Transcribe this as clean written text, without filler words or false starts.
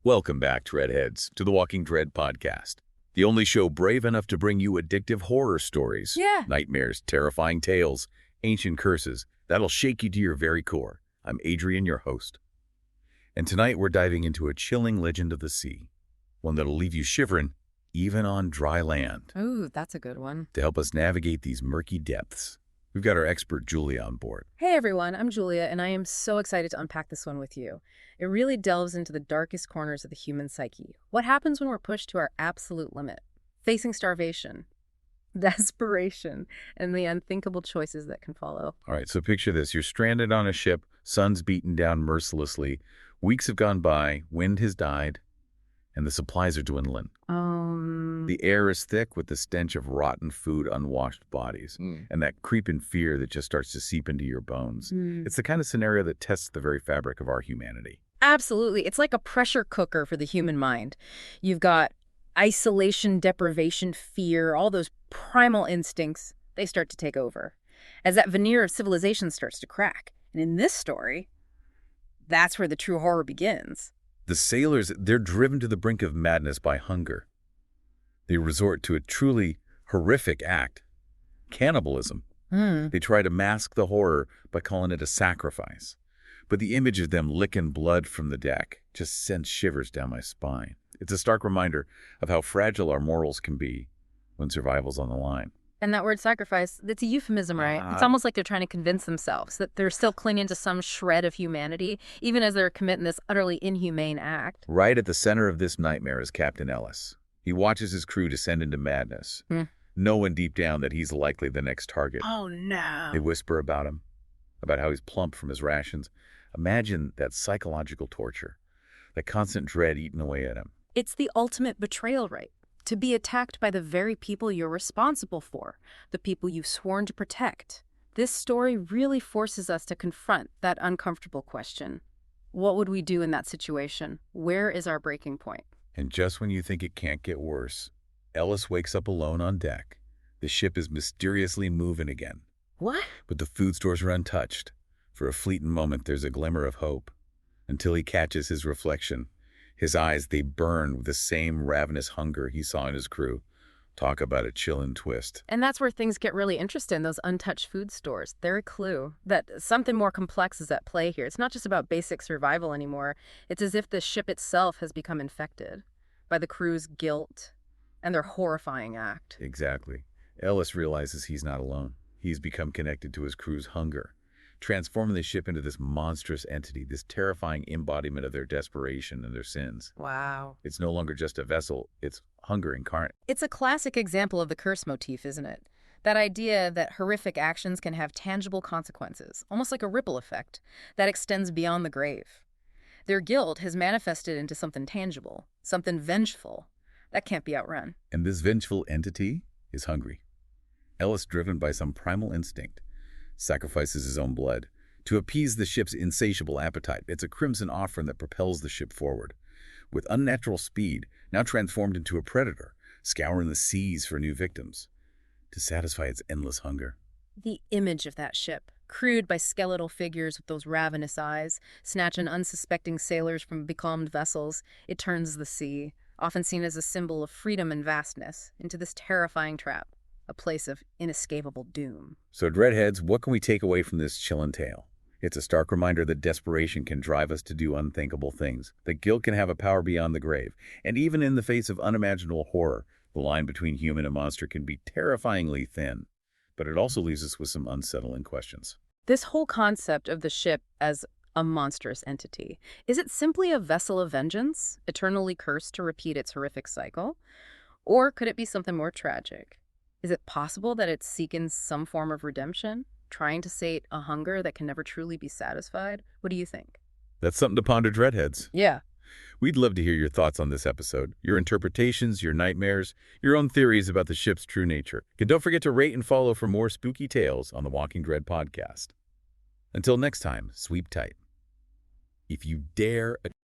Welcome back, Dreadheads, to the Walking Dread podcast, the only show brave enough to bring you addictive horror stories, Yeah. nightmares, terrifying tales, ancient curses that'll shake you to your very core. I'm Adrian, your host. And tonight we're diving into a chilling legend of the sea, one that'll leave you shivering even on dry land. Ooh, that's a good one. To help us navigate these murky depths, we've got our expert Julia on board. Hey everyone, I'm Julia, and I am so excited to unpack this one with you. It really delves into the darkest corners of the human psyche. What happens when we're pushed to our absolute limit? Facing starvation, desperation, and the unthinkable choices that can follow. All right, so picture this. You're stranded on a ship, sun's beaten down mercilessly, weeks have gone by, wind has died, and the supplies are dwindling. The air is thick with the stench of rotten food, unwashed bodies, and that creeping fear that just starts to seep into your bones. It's the kind of scenario that tests the very fabric of our humanity. Absolutely. It's like a pressure cooker for the human mind. You've got isolation, deprivation, fear, all those primal instincts, they start to take over as that veneer of civilization starts to crack. And in this story, that's where the true horror begins. The sailors, they're driven to the brink of madness by hunger. They resort to a truly horrific act, cannibalism. They try to mask the horror by calling it a sacrifice. But the image of them licking blood from the deck just sends shivers down my spine. It's a stark reminder of how fragile our morals can be when survival's on the line. And that word sacrifice, it's a euphemism, right? It's almost like they're trying to convince themselves that they're still clinging to some shred of humanity, even as they're committing this utterly inhumane act. Right at the center of this nightmare is Captain Ellis. He watches his crew descend into madness, knowing deep down that he's likely the next target. Oh, no. They whisper about him, about how he's plump from his rations. Imagine that psychological torture, that constant dread eating away at him. It's the ultimate betrayal, right? To be attacked by the very people you're responsible for, the people you've sworn to protect. This story really forces us to confront that uncomfortable question. What would we do in that situation? Where is our breaking point? And just when you think it can't get worse, Ellis wakes up alone on deck. The ship is mysteriously moving again. What? But the food stores are untouched. For a fleeting moment, there's a glimmer of hope. Until he catches his reflection. His eyes, they burn with the same ravenous hunger he saw in his crew. Talk about a chilling twist. And that's where things get really interesting, those untouched food stores. They're a clue that something more complex is at play here. It's not just about basic survival anymore. It's as if the ship itself has become infected by the crew's guilt and their horrifying act. Exactly. Ellis realizes he's not alone. He's become connected to his crew's hunger, transforming the ship into this monstrous entity, this terrifying embodiment of their desperation and their sins. Wow. It's no longer just a vessel, it's hunger incarnate. It's a classic example of the curse motif, isn't it? That idea that horrific actions can have tangible consequences, almost like a ripple effect, that extends beyond the grave. Their guilt has manifested into something tangible, something vengeful, that can't be outrun. And this vengeful entity is hungry. Ellis, driven by some primal instinct, sacrifices his own blood to appease the ship's insatiable appetite. It's a crimson offering that propels the ship forward. With unnatural speed, now transformed into a predator, scouring the seas for new victims to satisfy its endless hunger. The image of that ship, crewed by skeletal figures with those ravenous eyes, snatching unsuspecting sailors from becalmed vessels, it turns the sea, often seen as a symbol of freedom and vastness, into this terrifying trap, a place of inescapable doom. So, Dreadheads, what can we take away from this chilling tale? It's a stark reminder that desperation can drive us to do unthinkable things, that guilt can have a power beyond the grave, and even in the face of unimaginable horror, the line between human and monster can be terrifyingly thin. But it also leaves us with some unsettling questions. This whole concept of the ship as a monstrous entity, is it simply a vessel of vengeance, eternally cursed to repeat its horrific cycle? Or could it be something more tragic? Is it possible that it's seeking some form of redemption, trying to sate a hunger that can never truly be satisfied? What do you think? That's something to ponder, Dreadheads. Yeah. We'd love to hear your thoughts on this episode, your interpretations, your nightmares, your own theories about the ship's true nature. And don't forget to rate and follow for more spooky tales on the Walking Dread podcast. Until next time, sweep tight. If you dare